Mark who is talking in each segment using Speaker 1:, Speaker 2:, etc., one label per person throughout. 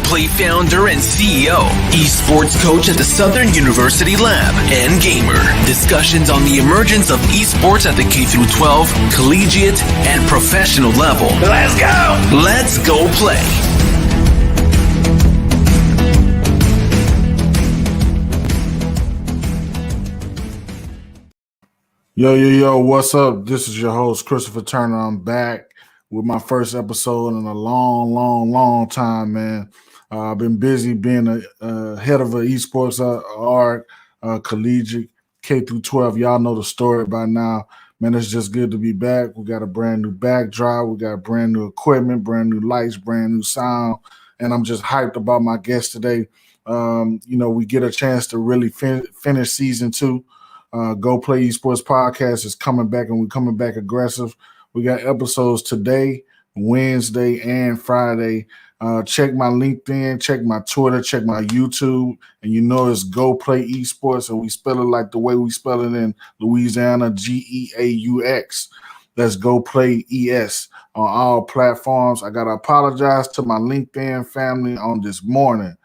Speaker 1: GoPlay founder and CEO, esports coach at the Southern University Lab, and gamer. Discussions on the emergence of esports at the K-12, collegiate, and professional level. Let's go! Let's go play.
Speaker 2: Yo, what's up? This is your host, Christopher Turner. I'm back with my first episode in a long time, man. I've been busy being a head of an esports org, collegiate, K-12. Y'all know the story by now. Man, it's just good to be back. We got a brand new backdrop. We got brand new equipment, brand new lights, brand new sound. And I'm just hyped about my guest today. We get a chance to really finish season 2. Go Play Esports Podcast is coming back, and we're coming back aggressive. We got episodes today, Wednesday, and Friday. Check my LinkedIn, check my Twitter, check my YouTube, and you know it's Go Play Esports, and we spell it like the way we spell it in Louisiana, Geaux. That's Go Play ES on all platforms. I got to apologize to my LinkedIn family on this morning.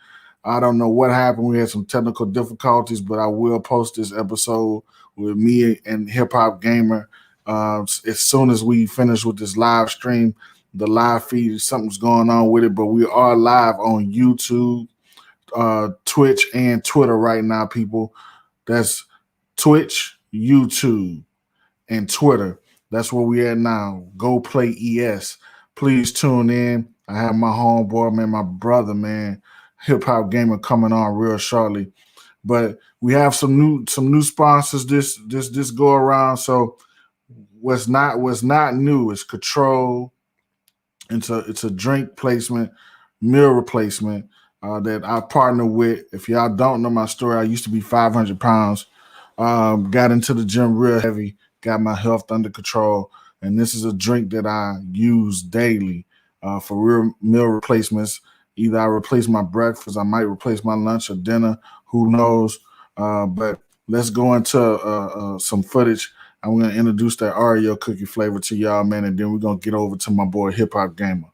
Speaker 2: I don't know what happened. We had some technical difficulties, but I will post this episode with me and HipHopGamer as soon as we finish with this live stream. The live feed, something's going on with it, but we are live on YouTube, Twitch, and Twitter right now, people. That's Twitch, YouTube, and Twitter. That's where we at now. Go Play ES. Please tune in. I have my homeboy, man, my brother, man, HipHopGamer coming on real shortly, but we have some new sponsors this go around. So what's not new is Control. It's a drink placement, meal replacement that I partner with. If y'all don't know my story, I used to be 500 pounds, got into the gym real heavy, got my health under control, and this is a drink that I use daily for real meal replacements. Either I replace my breakfast, I might replace my lunch or dinner, who knows. But let's go into some footage. I'm going to introduce that Oreo cookie flavor to y'all, man, and then we're going to get over to my boy HipHopGamer.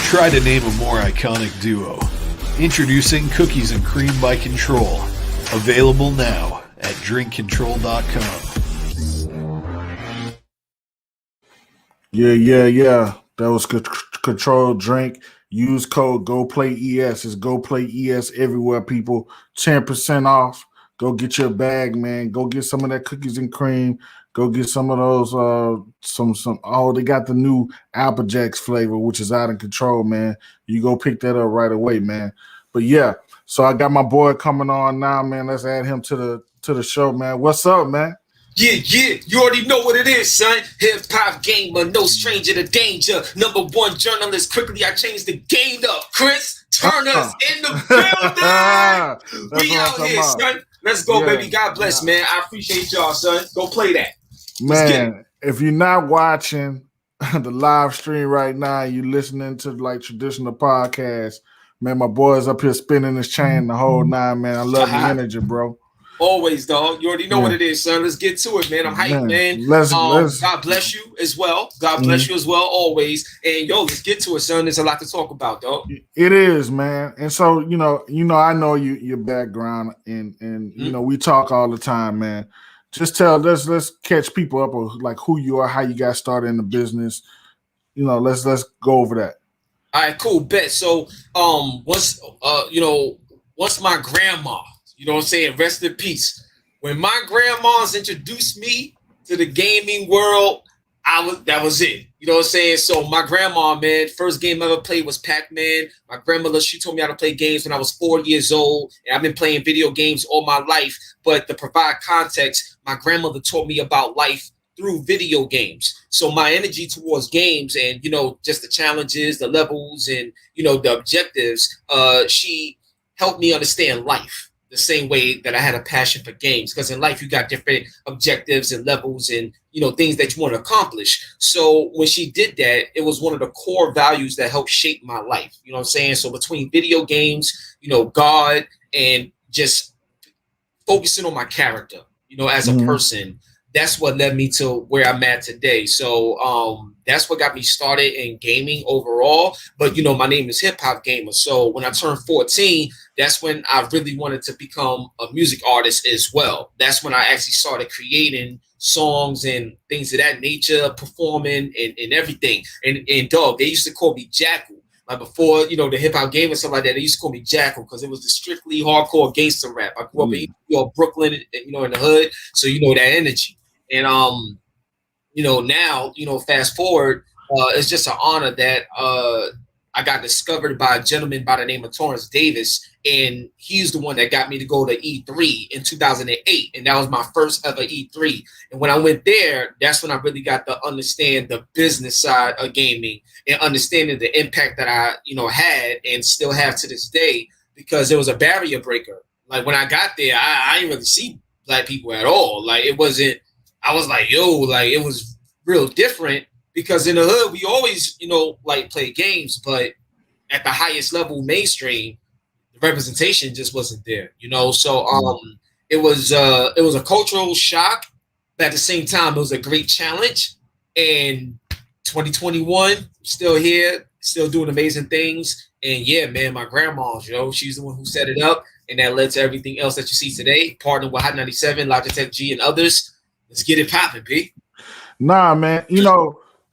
Speaker 3: Try to name a more iconic duo. Introducing Cookies and Cream by Control. Available now at drinkcontrol.com.
Speaker 2: Yeah. That was Control drink. Use code GoPlayES. It's GoPlayES everywhere, people. 10% off. Go get your bag, man. Go get some of that cookies and cream. Go get some of those. They got the new Apple Jacks flavor, which is out of control, man. You go pick that up right away, man. But yeah, so I got my boy coming on now, man. Let's add him to the show, man. What's up, man?
Speaker 4: Yeah. You already know what it is, son. HipHopGamer, no stranger to danger. #1 journalist. Quickly, I changed the game up. Chris Turner's in the building. We out here, son. Let's go, baby. God bless, man. I appreciate y'all, son. Go play that.
Speaker 2: Man, if you're not watching the live stream right now, you listening to like traditional podcasts, man, my boy's up here spinning his chain the whole nine, man. I love the energy, bro.
Speaker 4: Always, dog. You already know what it is, son. Let's get to it, man. I'm hyped, man.
Speaker 2: Let's
Speaker 4: God bless you as well. God bless you as well, always. And yo, let's get to it, son. There's a lot to talk about, dog.
Speaker 2: It is, man. And so, I know your background, and we talk all the time, man. Just let's catch people up on like who you are, how you got started in the business. Let's go over that.
Speaker 4: All right, cool, bet. So, once my grandma, rest in peace. When my grandmas introduced me to the gaming world, that was it. You know what I'm saying? So my grandma, man, first game I ever played was Pac-Man. My grandmother, she told me how to play games when I was 4 years old. And I've been playing video games all my life. But to provide context, my grandmother taught me about life through video games. So my energy towards games and, just the challenges, the levels, and, the objectives, she helped me understand life the same way that I had a passion for games. Because in life, you got different objectives and levels and, things that you want to accomplish. So when she did that, it was one of the core values that helped shape my life. You know what I'm saying? So between video games, God, and just focusing on my character, as a person. That's what led me to where I'm at today. So that's what got me started in gaming overall. But my name is HipHopGamer. So when I turned 14, that's when I really wanted to become a music artist as well. That's when I actually started creating songs and things of that nature, performing and everything. And dog, they used to call me Jackal. Like before, the hip hop game and stuff like that, they used to call me Jackal because it was the strictly hardcore gangster rap. I grew up in Brooklyn, in the hood, so that energy. And now, fast forward, it's just an honor that I got discovered by a gentleman by the name of Torrance Davis, and he's the one that got me to go to E3 in 2008, and that was my first ever E3. And when I went there, that's when I really got to understand the business side of gaming and understanding the impact that I, had and still have to this day, because it was a barrier breaker. Like when I got there, I didn't really see black people at all. Like it wasn't. I was like, yo, like it was real different, because in the hood we always, like play games, but at the highest level, mainstream, the representation just wasn't there, So it was a cultural shock, but at the same time, it was a great challenge. And 2021, still here, still doing amazing things. And yeah, man, my grandma, she's the one who set it up, and that led to everything else that you see today. Partnered with Hot 97, Logitech G, and others. Let's get it popping, B.
Speaker 2: Nah, man.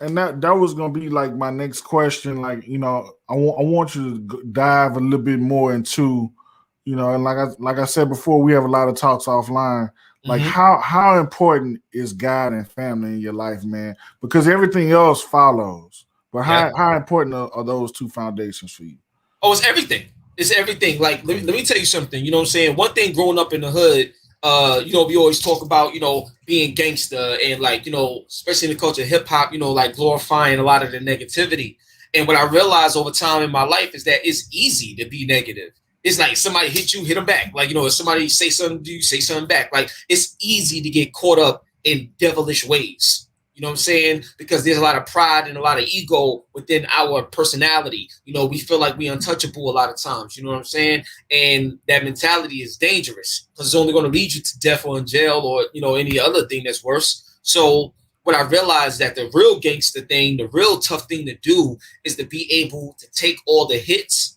Speaker 2: And that was gonna be like my next question. Like, I want you to dive a little bit more into, and like I said before, we have a lot of talks offline. Like how important is God and family in your life, man? Because everything else follows. But how important are those two foundations for you?
Speaker 4: Oh, it's everything. It's everything. Like, let me tell you something. You know what I'm saying? One thing growing up in the hood, we always talk about, being gangster and like, especially in the culture of hip hop, like glorifying a lot of the negativity. And what I realized over time in my life is that it's easy to be negative. It's like somebody hit you, hit them back. Like, if somebody say something to you, say something back. Like it's easy to get caught up in devilish ways. You know what I'm saying? Because there's a lot of pride and a lot of ego within our personality. We feel like we're untouchable a lot of times. You know what I'm saying? And that mentality is dangerous because it's only going to lead you to death or in jail or, any other thing that's worse. So what I realized that the real gangster thing, the real tough thing to do is to be able to take all the hits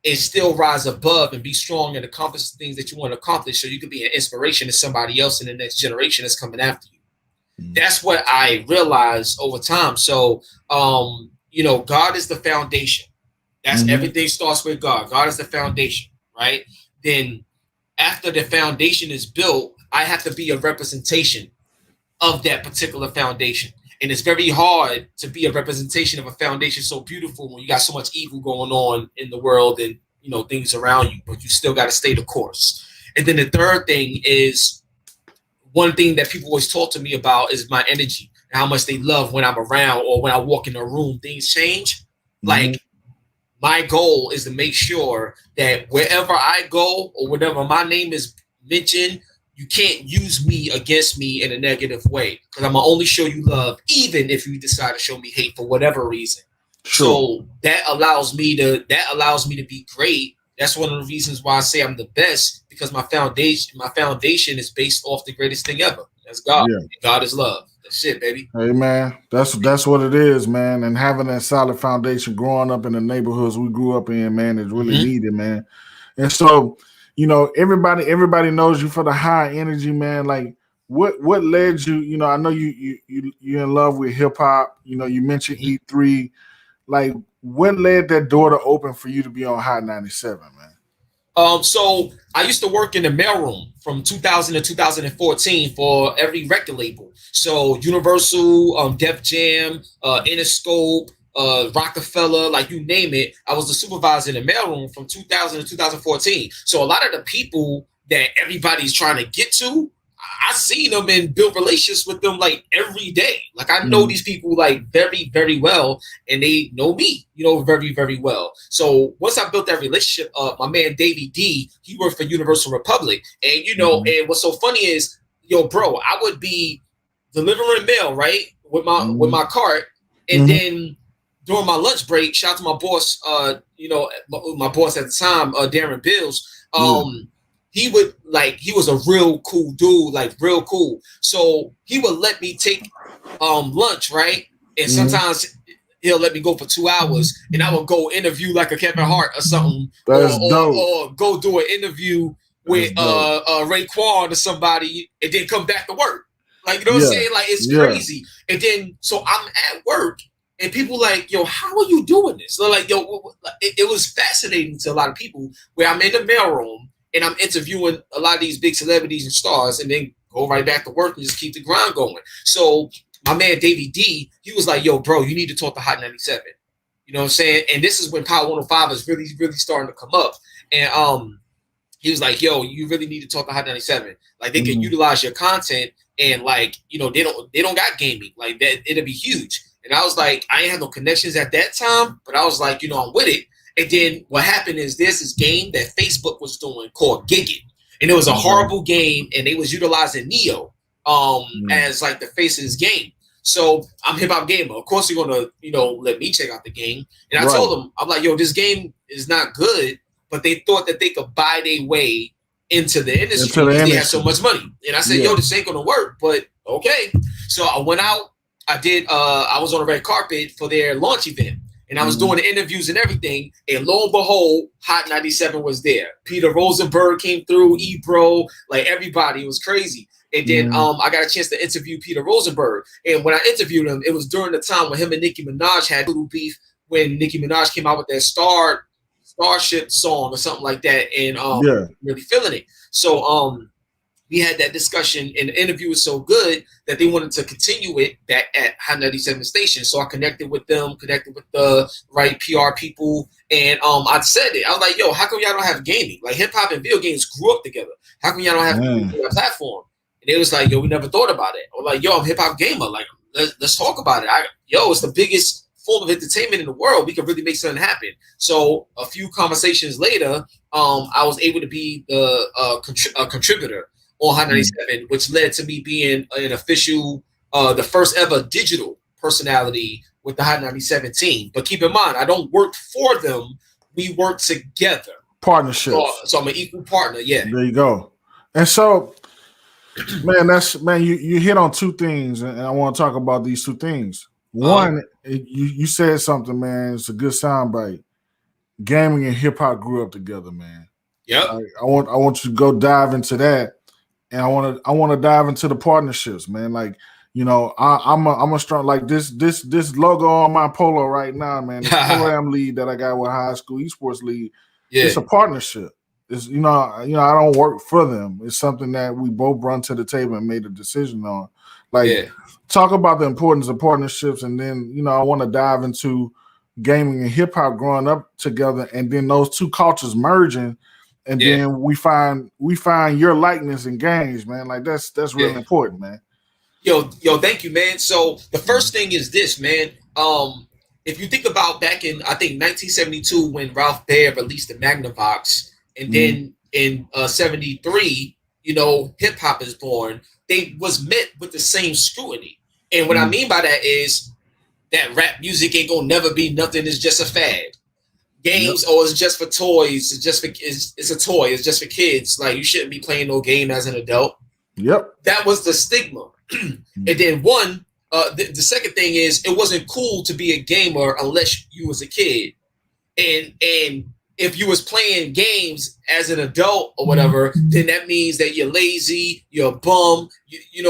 Speaker 4: and still rise above and be strong and accomplish the things that you want to accomplish so you can be an inspiration to somebody else in the next generation that's coming after you. That's what I realized over time. So, God is the foundation. That's everything starts with God. God is the foundation, right? Then after the foundation is built, I have to be a representation of that particular foundation. And it's very hard to be a representation of a foundation so beautiful when you got so much evil going on in the world and, things around you, but you still got to stay the course. And then the third thing is, one thing that people always talk to me about is my energy and how much they love when I'm around or when I walk in a room, things change. Like my goal is to make sure that wherever I go or whenever my name is mentioned, you can't use me against me in a negative way, because I'm gonna only show you love, even if you decide to show me hate for whatever reason. Sure. So that allows me to be great. That's one of the reasons why I say I'm the best, because my foundation is based off the greatest thing ever. That's God. Yeah. God is love. That's it, baby.
Speaker 2: Hey, man, that's what it is, man. And having that solid foundation, growing up in the neighborhoods we grew up in, man, is really needed, man. And so, everybody knows you for the high energy, man. Like, what led you? I know you're in love with hip hop. You mentioned E3. Like, what led that door to open for you to be on Hot 97, man?
Speaker 4: So I used to work in the mailroom from 2000 to 2014 for every record label. So Universal, Def Jam, Interscope, Rockefeller, like you name it. I was the supervisor in the mailroom from 2000 to 2014. So a lot of the people that everybody's trying to get to, I seen them and built relationships with them like every day. Like I know these people like very, very well, and they know me, very, very well. So once I built that relationship, my man Davey D, he worked for Universal Republic, and and what's so funny is, bro, I would be delivering mail right with my cart, and then during my lunch break, shout out to my boss, my boss at the time, Darren Bills, he was a real cool dude, like real cool. So he would let me take lunch, right? And sometimes he'll let me go for 2 hours, and I would go interview like a Kevin Hart or something, or go do an interview with Raekwon or somebody, and then come back to work. Like, you know what I'm saying? Like, it's crazy. And then, so I'm at work, and people like, yo, how are you doing this? So like, yo, it was fascinating to a lot of people where I'm in the mailroom, and I'm interviewing a lot of these big celebrities and stars, and then go right back to work and just keep the grind going. So my man, Davey D, he was like, yo, bro, you need to talk to Hot 97. You know what I'm saying? And this is when Power 105 is really, really starting to come up. And he was like, yo, you really need to talk to Hot 97. Like, they can utilize your content, and like, you know, they don't got gaming. Like, that it'll be huge. And I was like, I ain't have no connections at that time, but I was like, you know, I'm with it. And then what happened is there's this game that Facebook was doing called Gigit. And it was a horrible game, and they was utilizing Neo as like the face of this game. So I'm HipHopGamer. Of course, you're gonna, you know, let me check out the game. And I told them, I'm like, yo, this game is not good, but they thought that they could buy their way into the industry because they had so much money. And I said, yo, this ain't gonna work, but okay. So I went out, I was on the red carpet for their launch event, and I was doing the interviews and everything, and lo and behold, Hot 97 was there. Peter Rosenberg came through, Ebro, like everybody. Was crazy. And then I got a chance to interview Peter Rosenberg. And when I interviewed him, it was during the time when him and Nicki Minaj had a little beef, when Nicki Minaj came out with that Starship song or something like that, and really feeling it. So we had that discussion, and the interview was so good that they wanted to continue it back at Hot 97 station. So I connected with them, connected with the right PR people, and I said it. I was like, yo, how come y'all don't have gaming? Like, hip hop and video games grew up together. How come y'all don't have a platform? And it was like, yo, we never thought about it. Or like, yo, I'm HipHopGamer. Like, let's talk about it. It's the biggest form of entertainment in the world. We could really make something happen. So a few conversations later, I was able to be the contributor on Hot 97, which led to me being an official, the first ever digital personality with the Hot 97 team. But keep in mind, I don't work for them. We work together.
Speaker 2: Partnerships.
Speaker 4: So I'm an equal partner. Yeah.
Speaker 2: There you go. And so, man, you hit on two things, and I want to talk about these two things. One, you said something, man. It's a good soundbite. Gaming and hip hop grew up together, man.
Speaker 4: Yeah.
Speaker 2: I want you to go dive into that, and I want to dive into the partnerships, man. Like, you know, I'm a strong, like this logo on my polo right now, man. The program lead that I got with High School Esports League. Yeah. It's a partnership. It's you know I don't work for them. It's something that we both brought to the table and made a decision on. Like, talk about the importance of partnerships, and then, you know, I want to dive into gaming and hip hop growing up together, and then those two cultures merging, and then we find your likeness in games, man. Like, that's really important, man.
Speaker 4: Yo, thank you, man. So the first thing is this, man. If you think about back in, I think 1972, when Ralph Baer released the Magnavox, and then in 73, you know, hip hop is born. They was met with the same scrutiny. And what I mean by that is that rap music ain't gonna never be nothing. It's just a fad. Games, it's just for toys. It's a toy. It's just for kids. Like, you shouldn't be playing no game as an adult. Yep. That was the stigma. And then the second thing is, it wasn't cool to be a gamer unless you was a kid. And if you was playing games as an adult or whatever, then that means that you're lazy, you're a bum, you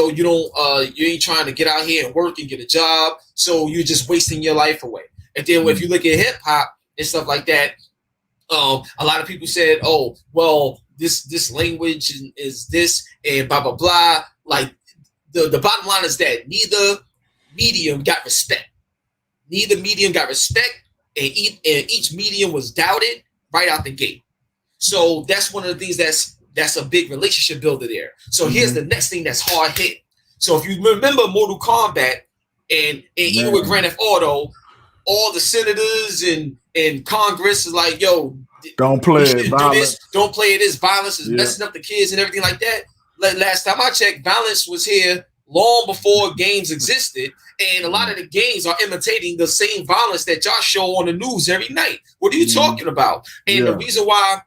Speaker 4: ain't trying to get out here and work and get a job, so you're just wasting your life away. And then if you look at hip hop and stuff like that, a lot of people said, oh, well, this language is this and blah blah blah. Like, the bottom line is that neither medium got respect. Neither medium got respect, and each medium was doubted right out the gate. So that's one of the things that's a big relationship builder there. So here's the next thing that's hard hit. So if you remember Mortal Kombat, and even with Grand Theft Auto, all the senators and Congress is like, yo, don't play it. Don't play it. This violence is messing up the kids and everything like that. Last time I checked, violence was here long before games existed, and a lot of the games are imitating the same violence that y'all show on the news every night. What are you talking about? And the reason why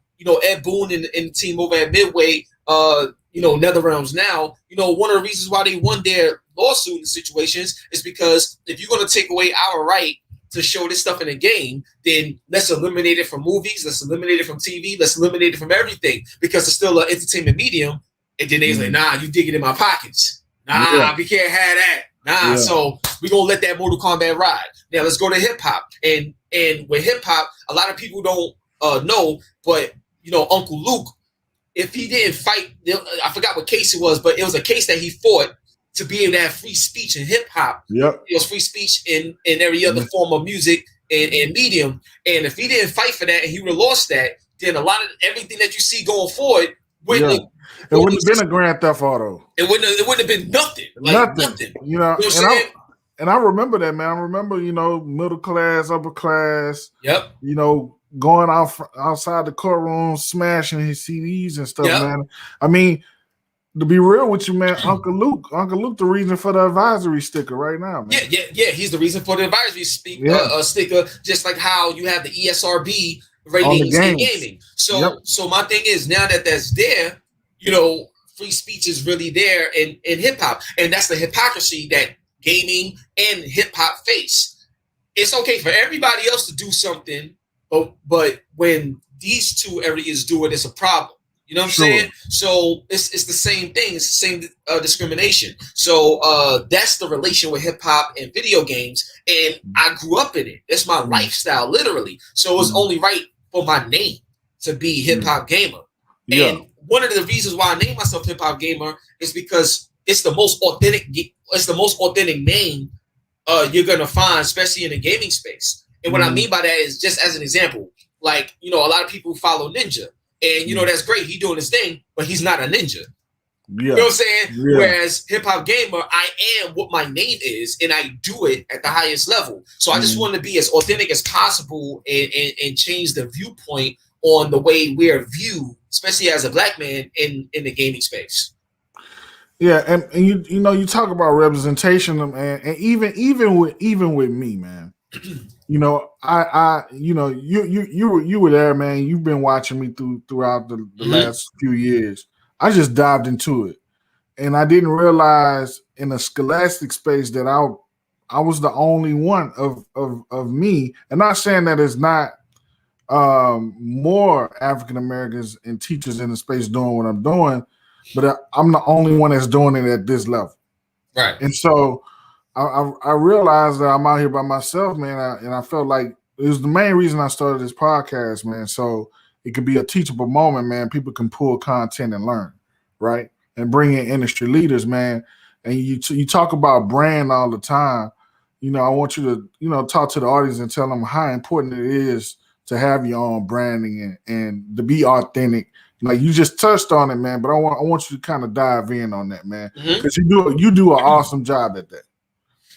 Speaker 4: Ed Boon and the team over at Midway, NetherRealms now, one of the reasons why they won their lawsuit in situations is because if you're going to take away our right to show this stuff in a game, then let's eliminate it from movies, let's eliminate it from TV, let's eliminate it from everything, because it's still an entertainment medium. And then they was like, nah, you dig it in my pockets. Nah, we can't have that. Nah, so we're going to let that Mortal Kombat ride. Now let's go to hip hop. And with hip hop, a lot of people don't know, but Uncle Luke, if he didn't fight, I forgot what case it was, but it was a case that he fought to be able to have free speech in hip hop. Yep. It was free speech in every other form of music and medium. And if he didn't fight for that and he would have lost that, then a lot of everything that you see going forward wouldn't have
Speaker 2: been a Grand Theft Auto.
Speaker 4: It wouldn't have been nothing. Nothing.
Speaker 2: And I remember that, man. I remember, middle class, upper class.
Speaker 4: Yep.
Speaker 2: Going outside the courtroom, smashing his CDs and stuff, man. I mean, to be real with you, man, Uncle Luke, the reason for the advisory sticker right now, man.
Speaker 4: Yeah. He's the reason for the advisory sticker, just like how you have the ESRB ratings in gaming. So my thing is, now that that's there, free speech is really there in hip hop, and that's the hypocrisy that gaming and hip hop face. It's okay for everybody else to do something, but when these two areas do it, it's a problem. You know what I'm saying? So it's the same thing. It's the same discrimination. So that's the relation with hip hop and video games. And I grew up in it. That's my lifestyle, literally. So it's only right for my name to be HipHopGamer. And one of the reasons why I named myself HipHopGamer is because it's the most authentic. It's the most authentic name you're gonna find, especially in the gaming space. And what I mean by that is, just as an example, like a lot of people follow Ninja. And, that's great. He's doing his thing, but he's not a ninja. You know what I'm saying? Yeah. Whereas HipHopGamer, I am what my name is, and I do it at the highest level. So I just want to be as authentic as possible and change the viewpoint on the way we're viewed, especially as a black man in the gaming space.
Speaker 2: Yeah, and you talk about representation, man, and even with me, man. You were there, man. You've been watching me throughout the last few years. I just dived into it, and I didn't realize in the scholastic space that I was the only one of me. And not saying that it's not more African Americans and teachers in the space doing what I'm doing, but I'm the only one that's doing it at this level.
Speaker 4: Right.
Speaker 2: And so I realized that I'm out here by myself, man, and I felt like it was the main reason I started this podcast, man. So it could be a teachable moment, man. People can pull content and learn, right? And bring in industry leaders, man. And you talk about brand all the time. I want you to, talk to the audience and tell them how important it is to have your own branding and to be authentic. Like you just touched on it, man. But I want you to kind of dive in on that, man, because you do an awesome job at that.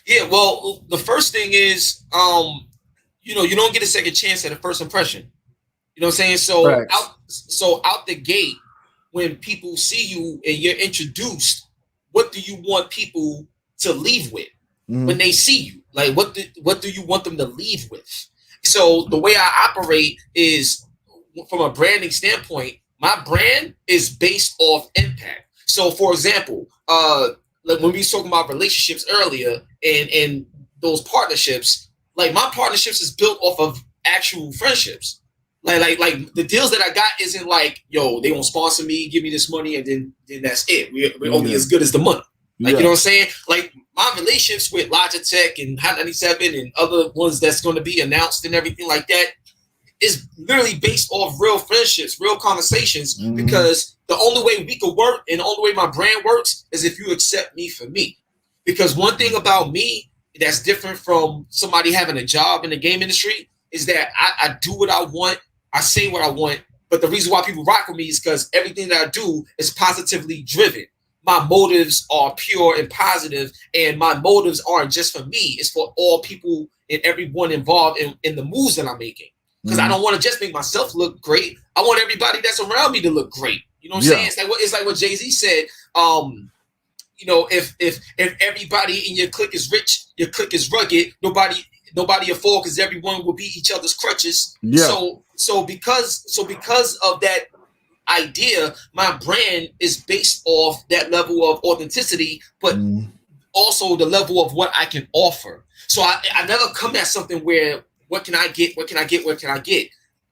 Speaker 4: Yeah, well, the first thing is, you don't get a second chance at a first impression. You know what I'm saying? So out the gate, when people see you and you're introduced, what do you want people to leave with when they see you? Like, what do you want them to leave with? So the way I operate is, from a branding standpoint, my brand is based off impact. So, for example, like when we were talking about relationships earlier and those partnerships, like my partnerships is built off of actual friendships. Like the deals that I got isn't like, yo, they won't sponsor me, give me this money, and then that's it. We're only as good as the money. Like, you know what I'm saying? Like my relationships with Logitech and Hot 97 and other ones that's going to be announced and everything like that is literally based off real friendships, real conversations, because the only way we could work and the only way my brand works is if you accept me for me. Because one thing about me that's different from somebody having a job in the game industry is that I do what I want, I say what I want, but the reason why people rock with me is because everything that I do is positively driven. My motives are pure and positive, and my motives aren't just for me, it's for all people and everyone involved in the moves that I'm making. Because I don't want to just make myself look great. I want everybody that's around me to look great. You know what I'm saying? It's like what Jay-Z said. If everybody in your clique is rich, your clique is rugged. Nobody will fall because everyone will be each other's crutches. Yeah. so because of that idea, my brand is based off that level of authenticity, but also the level of what I can offer. So I never come at something where what can I get? What can I get? What can I get?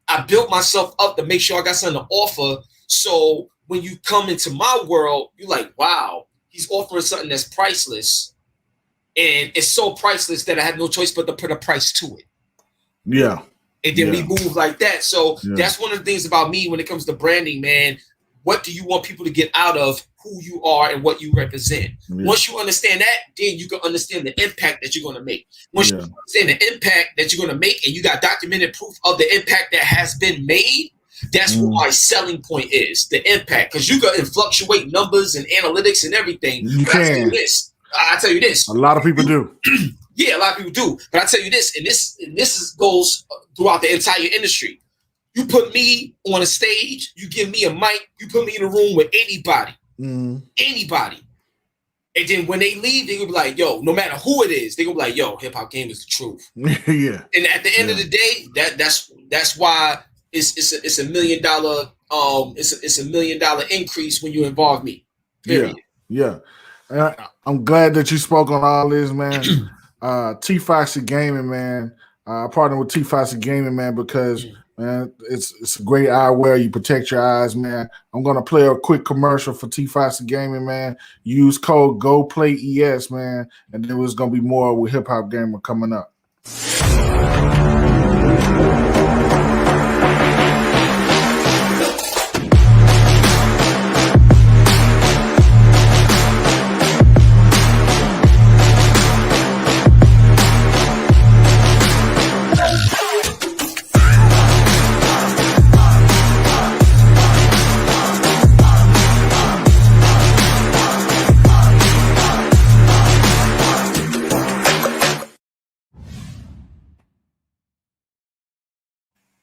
Speaker 4: I built myself up to make sure I got something to offer. So when you come into my world, you're like, wow, he's offering something that's priceless. And it's so priceless that I had no choice but to put a price to it.
Speaker 2: Yeah.
Speaker 4: And then we move like that. So that's one of the things about me when it comes to branding, man. What do you want people to get out of who you are and what you represent? Yeah. Once you understand that, then you can understand the impact that you're going to make. Once you understand the impact that you're going to make and you got documented proof of the impact that has been made, that's what my selling point is, the impact. Because you can fluctuate numbers and analytics and everything.
Speaker 2: You can.
Speaker 4: I tell you this.
Speaker 2: A lot of people do.
Speaker 4: Yeah, a lot of people do. But I tell you this, and this goes throughout the entire industry. You put me on a stage, you give me a mic, you put me in a room with anybody. Anybody. And then when they leave, they're gonna be like, yo, no matter who it is, they're gonna be like, yo, hip hop game is the truth.
Speaker 2: Yeah.
Speaker 4: And at the end of the day, that's why it's $1 million it's $1 million increase when you involve me. Period.
Speaker 2: Yeah. I'm glad that you spoke on all this, man. T Foxy Gaming, man. I partner with T Foxy Gaming, man, because man, it's a great eyewear. You protect your eyes, man. I'm gonna play a quick commercial for T Foxy Gaming, man. Use code GOPLAYES, man, and there was gonna be more with HipHopGamer coming up.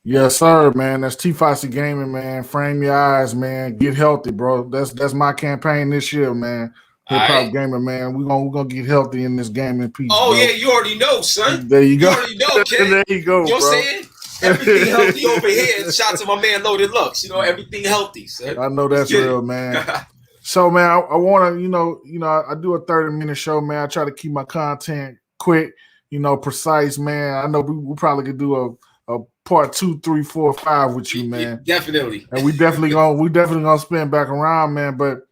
Speaker 2: Yes, sir, man. That's T Foxy Gaming, man. Frame your eyes, man. Get healthy, bro. That's my campaign this year, man. HipHopGamer, man. We're gonna get healthy in this gaming piece.
Speaker 4: Oh,
Speaker 2: bro.
Speaker 4: yeah, you already know, son.
Speaker 2: There you go.
Speaker 4: You already know, kid.
Speaker 2: There you go,
Speaker 4: you know
Speaker 2: bro.
Speaker 4: What I'm saying? Everything healthy over here. Shout out to my man Loaded Lux. You know, everything healthy, son.
Speaker 2: I know that's real, man. So, man, I want to, you know, I do a 30-minute show, man. I try to keep my content quick, precise, man. I know we probably could do a part 2, 3, 4, 5 with you, man.
Speaker 4: Definitely.
Speaker 2: And we definitely gonna spin back around, man. But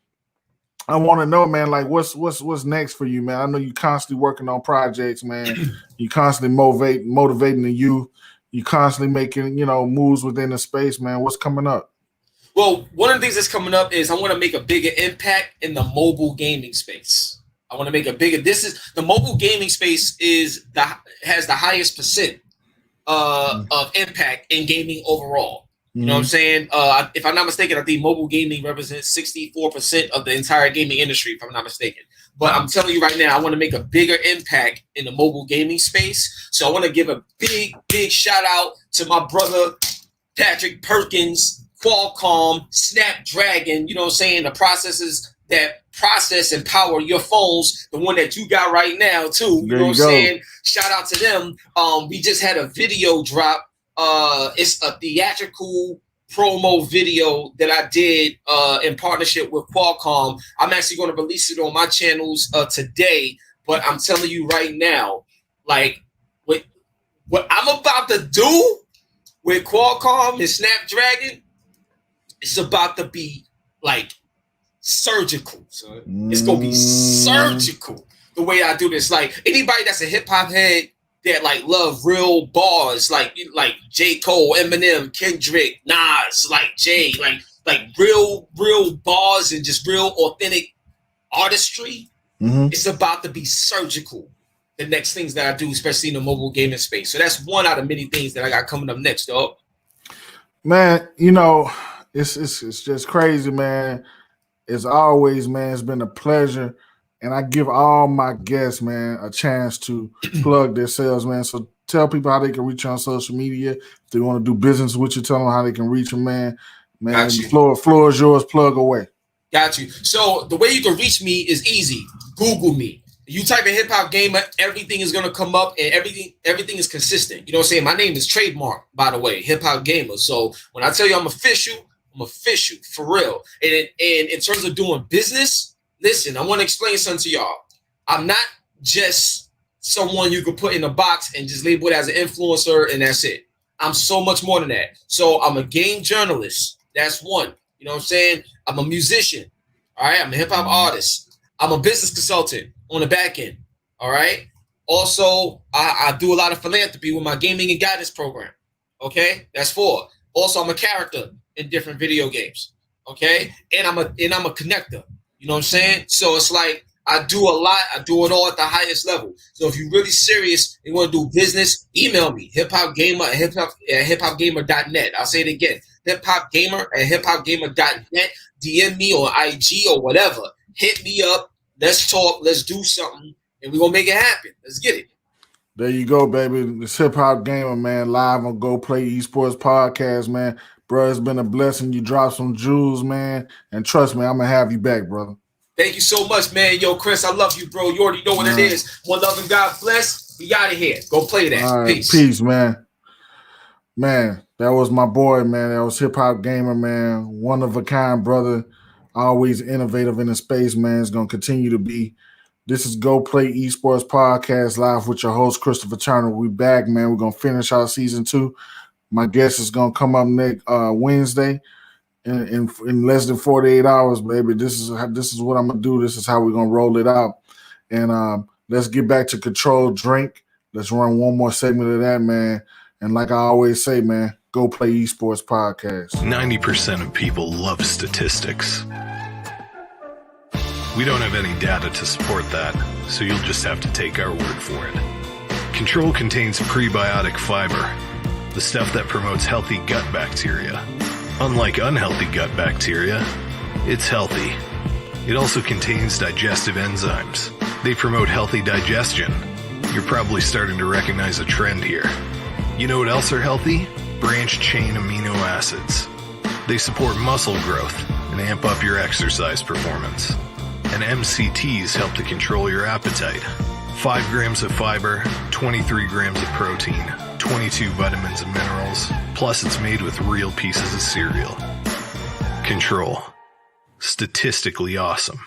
Speaker 2: I want to know, man, like what's next for you, man? I know you constantly working on projects, man. You constantly motivating the youth. You constantly making, moves within the space, man. What's coming up?
Speaker 4: Well, one of the things that's coming up is I want to make a bigger impact in the mobile gaming space. I want to make a bigger. The mobile gaming space has the highest percent of impact in gaming overall. You know what I'm saying? If I'm not mistaken, I think mobile gaming represents 64% of the entire gaming industry, if I'm not mistaken. But I'm telling you right now, I want to make a bigger impact in the mobile gaming space. So I want to give a big, big shout out to my brother, Patrick Perkins, Qualcomm, Snapdragon, you know what I'm saying? The processors that process and power your phones, the one that you got right now, too. You know what I'm saying? Shout out to them. We just had a video drop. It's a theatrical promo video that I did in partnership with Qualcomm. I'm actually going to release it on my channels today, but I'm telling you right now, like what I'm about to do with Qualcomm and Snapdragon, it's about to be like surgical. So it's going to be surgical the way I do this. Like anybody that's a hip hop head that like love real bars, like J. Cole, Eminem, Kendrick, Nas, like Jay, like real bars and just real authentic artistry. It's about to be surgical. The next things that I do, especially in the mobile gaming space. So that's one out of many things that I got coming up next, dog.
Speaker 2: Man, it's just crazy, man. As always, man, it's been a pleasure. And I give all my guests, man, a chance to plug themselves, man. So tell people how they can reach you on social media. If they want to do business with you, tell them how they can reach you, man. Man, the floor is yours. Plug away.
Speaker 4: Got you. So the way you can reach me is easy. Google me. You type in hip hop gamer, everything is gonna come up, and everything is consistent. You know what I'm saying? My name is trademark, by the way, hip hop gamer. So when I tell you I'm official for real. And in terms of doing business, listen, I want to explain something to y'all. I'm not just someone you could put in a box and just label it as an influencer and that's it. I'm so much more than that. So I'm a game journalist. That's one. You know what I'm saying? I'm a musician. All right. I'm a hip hop artist. I'm a business consultant on the back end. All right. Also, I do a lot of philanthropy with my gaming and guidance program. Okay. That's 4. Also, I'm a character in different video games. Okay. And I'm a connector. You know what I'm saying? So it's like I do a lot. I do it all at the highest level. So if you're really serious and you want to do business, email me, HipHopGamer at HipHopGamer.net. I'll say it again, HipHopGamer at HipHopGamer.net. DM me on IG or whatever. Hit me up. Let's talk. Let's do something. And we're going to make it happen. Let's get it.
Speaker 2: There you go, baby. It's Hip Hop Gamer, man, live on Go Play Esports Podcast, man. Bro, it's been a blessing. You dropped some jewels, man. And trust me, I'm going to have you back, brother.
Speaker 4: Thank you so much, man. Yo, Chris, I love you, bro. You already know what it is. One love and God bless. We out of here. Go play that.
Speaker 2: All right, peace, man. Man, that was my boy, man. That was Hip Hop Gamer, man. One of a kind, brother. Always innovative in the space, man. It's going to continue to be. This is Go Play Esports Podcast live with your host, Christopher Turner. We back, man. We're going to finish our season 2. My guest is going to come up next Wednesday. In less than 48 hours, baby. This is what I'm gonna do. This is how we're gonna roll it out. And let's get back to Control Drink. Let's run one more segment of that, man. And like I always say, man, Go Play Esports Podcast.
Speaker 3: 90% of people love statistics. We don't have any data to support that, so you'll just have to take our word for it. Control contains prebiotic fiber, the stuff that promotes healthy gut bacteria. Unlike unhealthy gut bacteria, it's healthy. It also contains digestive enzymes. They promote healthy digestion. You're probably starting to recognize a trend here. You know what else are healthy? Branched-chain amino acids. They support muscle growth and amp up your exercise performance. And MCTs help to control your appetite. 5 grams of fiber, 23 grams of protein, 22 vitamins and minerals, plus it's made with real pieces of cereal. Control. Statistically awesome.